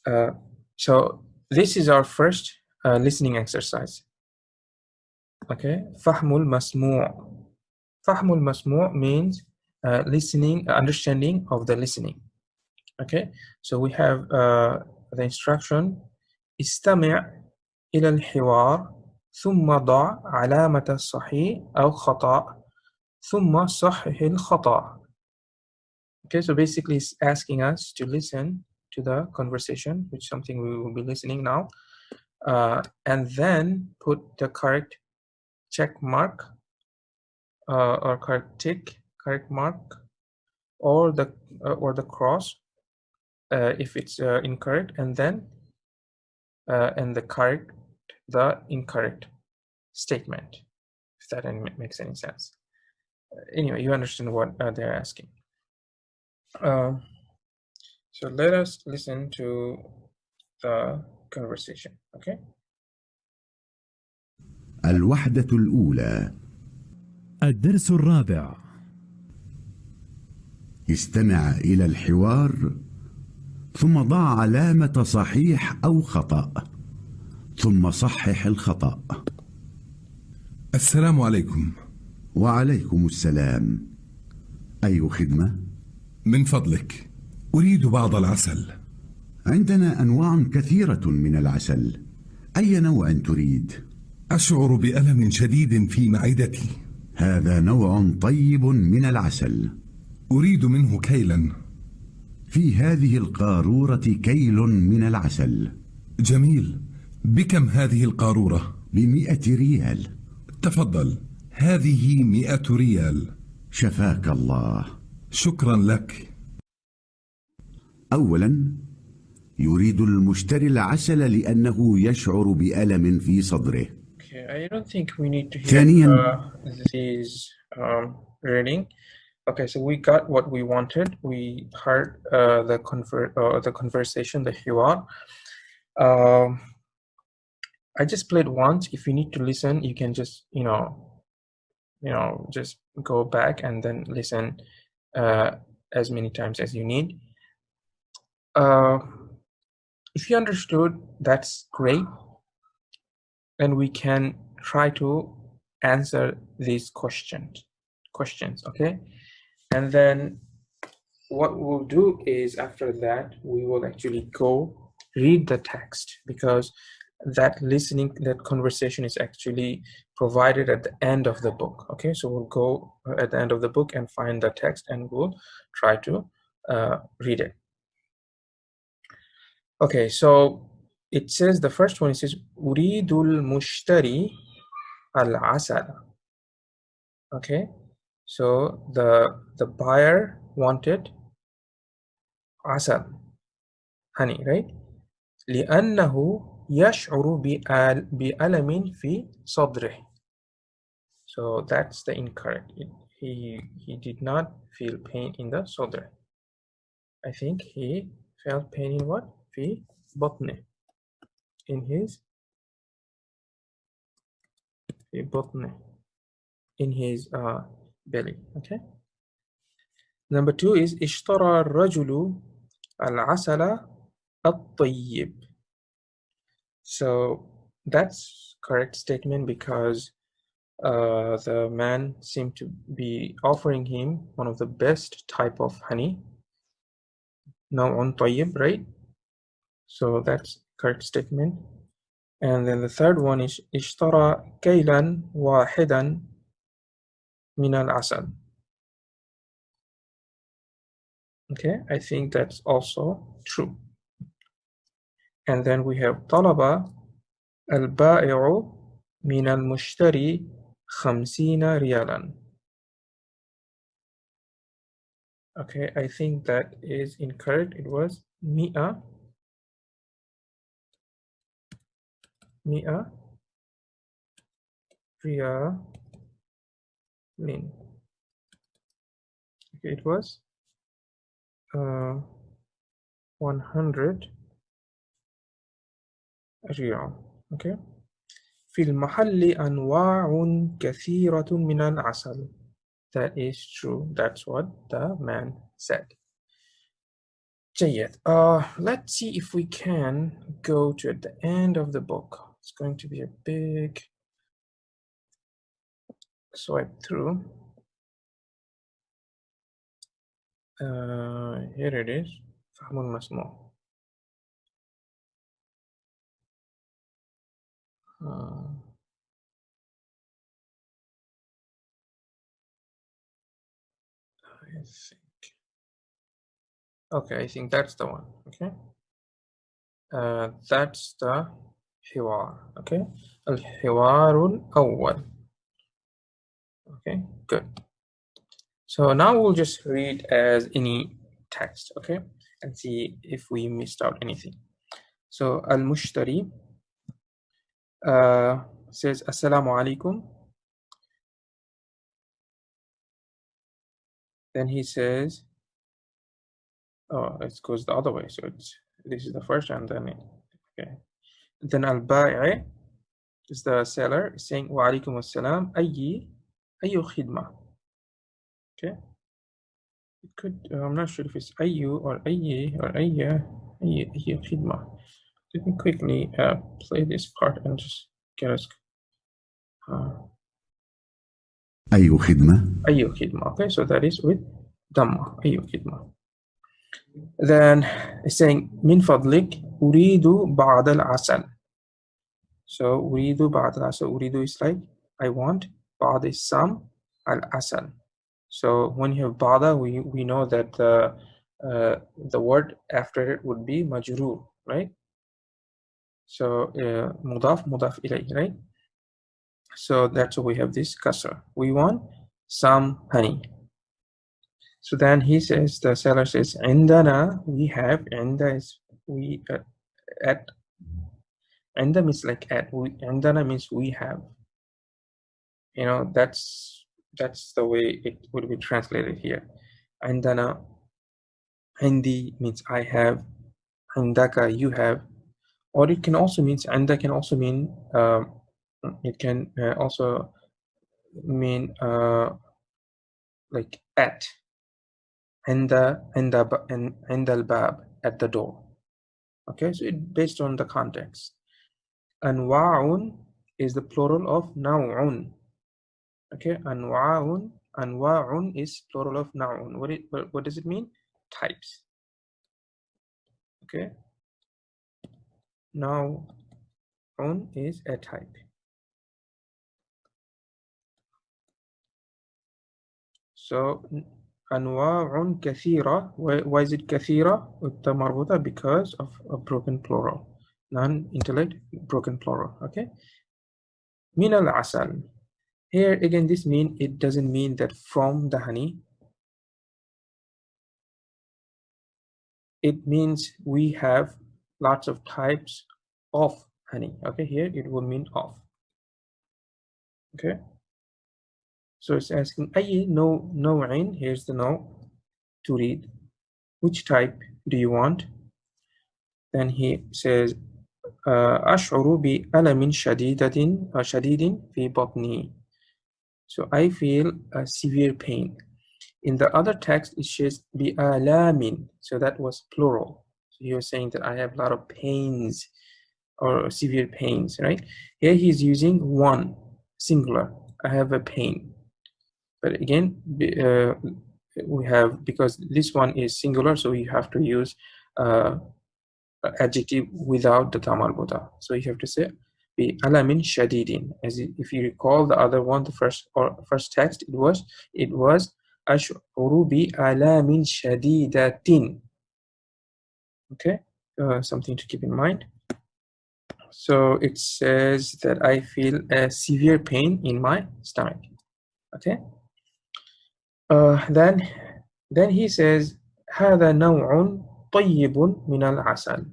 Uh, so this is our first listening exercise. Okay, Fahmul Masmu'. Fahmul Masmu' means listening, understanding of the listening. Okay, so we have the instruction استمع إلى الحوار ثم ضع علامة صحيح أو خطأ ثم صحح الخطأ. Okay, so basically it's asking us to listen to the conversation, which is something we will be listening now, and then put the correct check mark or correct tick, correct mark, or the cross if it's incorrect, and then and the incorrect statement, if that makes any sense. Anyway, you understand what they're asking. So let us listen to the conversation, okay? الوحدة الأولى. الدرس الرابع. استمع إلى الحوار ثم ضع علامة صحيح أو خطأ ثم صحح الخطأ. السلام عليكم. وعليكم السلام. أي خدمة؟ من فضلك أريد بعض العسل. عندنا أنواع كثيرة من العسل. أي نوع تريد؟ أشعر بألم شديد في معدتي. هذا نوع طيب من العسل. أريد منه كيلا. في هذه القارورة كيل من العسل. جميل. بكم هذه القارورة؟ ب100 ريال. تفضل، هذه 100 ريال. شفاك الله. شكرا لك. أولا، يريد المشتري العسل لأنه يشعر بألم في صدره. Okay, I don't think we need to hear ثانيا these reading. Okay, so we got what we wanted. We heard the conversation, the hiwar. I just played once. If you need to listen, you can just just go back and then listen as many times as you need. If you understood, that's great, and we can try to answer these questions, okay? And then what we'll do is, after that, we will actually go read the text, because that conversation is actually provided at the end of the book. Okay, so we'll go at the end of the book and find the text, and we'll try to read it. Okay, so it says, the first one, it says uridul mushtari al-asala. Okay, so the buyer wanted asal, honey, right? لأنه يشعر بألم في صدره. So that's the incorrect. He did not feel pain in the صدر. I think he felt pain in what? في بطنه. In his في بطنه. In his belly. Okay. Number 2 is اشترى الرجل العسل الطيب. So that's correct statement, because the man seemed to be offering him one of the best type of honey. نوع طيب, right? So that's correct statement. And then the third one is اشترى كيلا واحدا من العسل. Okay, I think that's also true. And then we have طلب البائع من المشتري 50 ريالا. Okay, I think that is incorrect. It was 100 ريال. Okay, it was 100 ريال. Okay. في المحل أنواع كثيرة من العسل. That is true. That's what the man said. جيد. Let's see if we can go to the end of the book. It's going to be a big swipe through. Here it is. فهم المسموع. I think. Okay, I think that's the one. Okay. That's the حوار. Okay. الحوار الأول. Okay, good. So now we'll just read as any text, okay, and see if we missed out anything. So al-mushtari says assalamu alaikum. Then he says, oh, it goes the other way. So this is the first and then okay. Then al-ba'i is the seller saying wa alaikum assalam ayyu khidma. Okay. It could, I'm not sure if it's ayyu or ayyi or ayya khidma. Let me quickly play this part and just get us. أي خدمة؟ أي خدمة. Okay, so that is with Dhamma. أي خدمة. Then it's saying من فضلك أريد بعض العسل. So أريد بعض العسل. أريد is like I want. بعض is some. العسل. So when you have بعض, we know that the word after it would be majrur, right? So mudaf ilayh, right? So that's why we have this kasra. We want some honey. So then he says, the seller says, "Indana, we have." Inda is we at. Inda means like at. Indana means we have. You know, that's the way it would be translated here. Indana, Indi means I have. Indaka, you have. Or it can also mean, Inda can also mean. It can also mean like at. Inda al-bab, at the door. Okay, so it based on the context. Anwa'un is the plural of naw'un. Okay, anwa'un is plural of naw'un. What does it mean? Types. Okay, naw'un is a type. So أنواع كثيرة. Why is it كثيرة مربوطة? Because of a broken plural, non-intellect broken plural. Okay. من العسل. Here again, this mean it doesn't mean that from the honey. It means we have lots of types of honey. Okay, here it will mean of. Okay. So it's asking أي نوع. Here's the no to read. Which type do you want? Then he says أشعر بألم شديد في بطني. So I feel a severe pain. In the other text it says بألام. So that was plural. So he was saying that I have a lot of pains or severe pains, right? Here he's using one singular. I have a pain. But again, we have, because this one is singular, so we have to use adjective without the ta marbuta. So you have to say bi alamin shadidin. As if you recall the other one, the first text, it was ash'uru bi alamin shadidatin. Okay, something to keep in mind. So it says that I feel a severe pain in my stomach. Okay. Then he says هذا نوع طيب من العسل.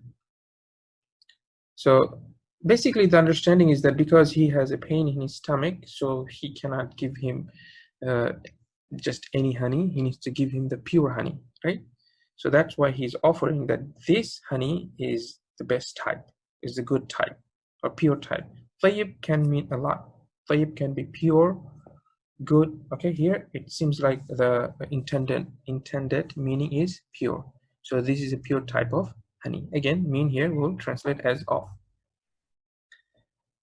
So basically the understanding is that because he has a pain in his stomach, so he cannot give him just any honey. He needs to give him the pure honey, right? So that's why he's offering that this honey is the best type, is the good type or pure type. طيب can mean a lot. طيب can be pure, good. Okay, here it seems like the intended meaning is pure. So this is a pure type of honey. Again, mean here will translate as of.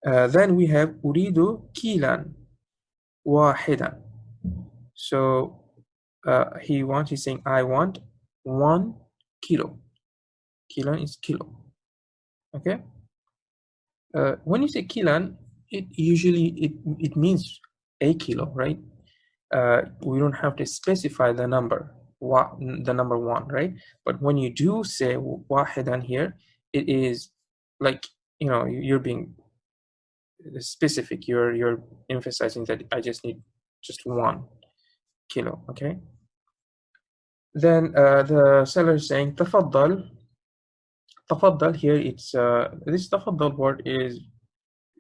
Then we have أريد كيلا واحدا. So he's saying I want 1 kilo. Kilan is kilo. Okay. When you say kilan, it usually it means a kilo, right? We don't have to specify the number, the number 1, right? But when you do say wahidan here, it is like, you know, you're being specific. You're emphasizing that I just need just 1 kilo. Okay. Then the seller is saying tafaddal. Tafaddal here, it's this tafaddal word is,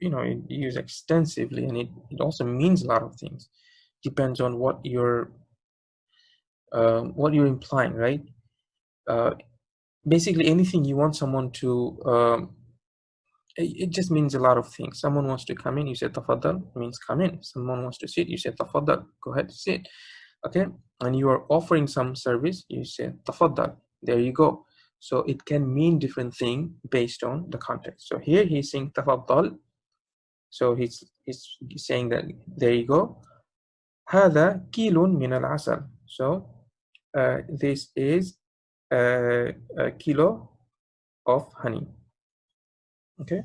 you know, used extensively, and it also means a lot of things. Depends on what you're implying, right? Basically anything you want someone to it just means a lot of things. Someone wants to come in, you say tafaddal, means come in. Someone wants to sit, you say tafaddal, go ahead, sit. Okay. And you are offering some service, you say tafaddal, there you go. So it can mean different thing based on the context. So here he's saying tafaddal. So he's saying that there you go. هذا كيل من العسل. So this is a kilo of honey. Okay.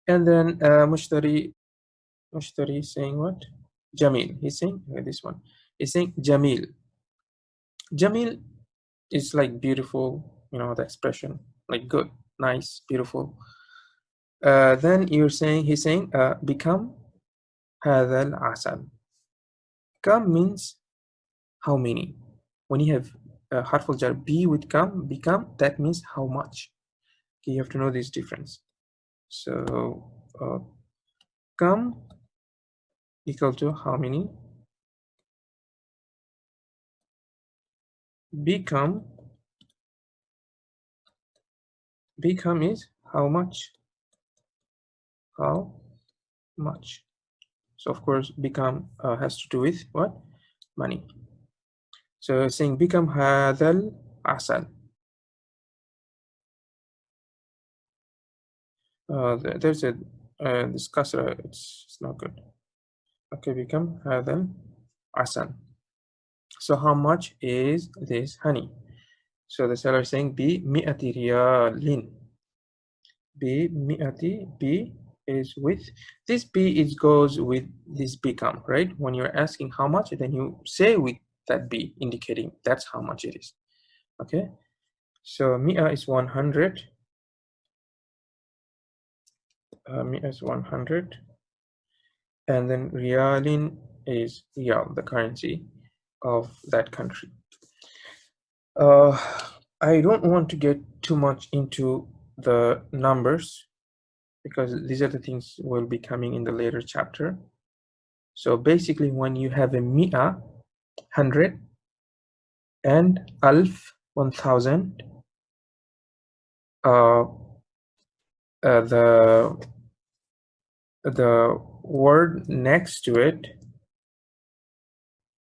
And then mushtari saying what? Jamil. He's saying this one. He's saying Jamil. Jamil is like beautiful, you know, the expression, like good, nice, beautiful. Then he's saying become هذا العسل. Come means how many. When you have harf al-jar be with become, that means how much. Okay, you have to know this difference. So come equal to how many. Become is how much. How much. So of course become has to do with what? Money. So saying become هذا العسل. There's a this kasra, it's not good. Okay, become هذا العسل. So how much is this honey? So the seller is saying بمئة ريال. B is with this, goes with this become, right? When you're asking how much, then you say with that B, indicating that's how much it is. Okay, so mi'a is 100. Mi'a is 100, and then riyalin is riyal, the currency of that country. I don't want to get too much into the numbers because these are the things will be coming in the later chapter. So basically, when you have a mi'a, 100, and alf, 1000, the word next to it,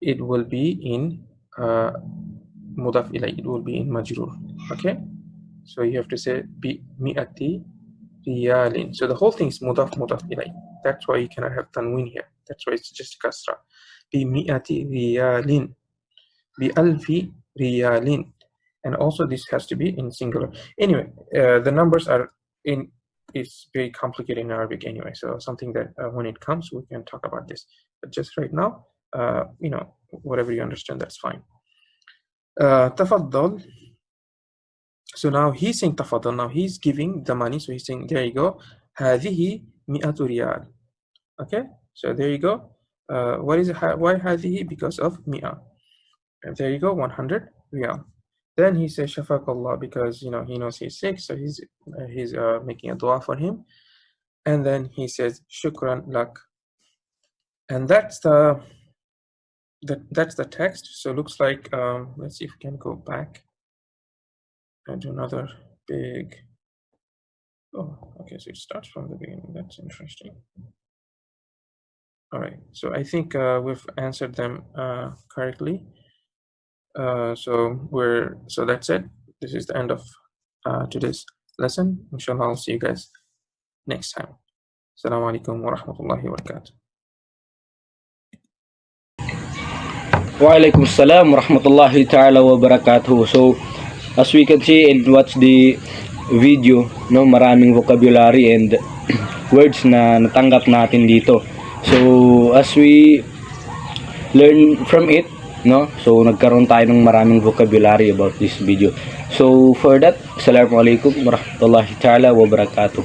it will be in mudaf ilay, it will be in majrur. Okay, so you have to say bi mi'ati riyalin. So the whole thing is mudaf ilay. That's why you cannot have tanween here. That's why it's just kasra. Bi mi'ati riyalin, bi alfi riyalin, and also this has to be in singular. Anyway, the numbers are in. It's very complicated in Arabic anyway. So something that when it comes, we can talk about this. But just right now, you know, whatever you understand, that's fine. Tafaddal. So now he's saying tafaddal. Now he's giving the money. So he's saying, there you go. هذه 100 ريال. Okay. So there you go. What is it? Why هذه? Because of 100. And there you go. 100 riyal. Then he says Shafaqallah, because you know he knows he's sick, so he's making a dua for him. And then he says Shukran lak. And that's the text. So it looks like let's see if we can go back and do another big. Oh, okay. So it starts from the beginning. That's interesting. All right. So I think we've answered them correctly. So that's it. This is the end of today's lesson. Inshallah, I'll see you guys next time. Assalamu alaikum wa rahmatullahi wa barakatuh. Waalaikum salam wa rahmatullahi ta'ala wa barakatuh. So, as we can see and watch the video, no, maraming vocabulary and words na natanggap natin dito. So, as we learn from it, no, so nagkaroon tayo ng maraming vocabulary about this video. So, for that, assalamualaikum wa rahmatullahi ta'ala wa barakatuh.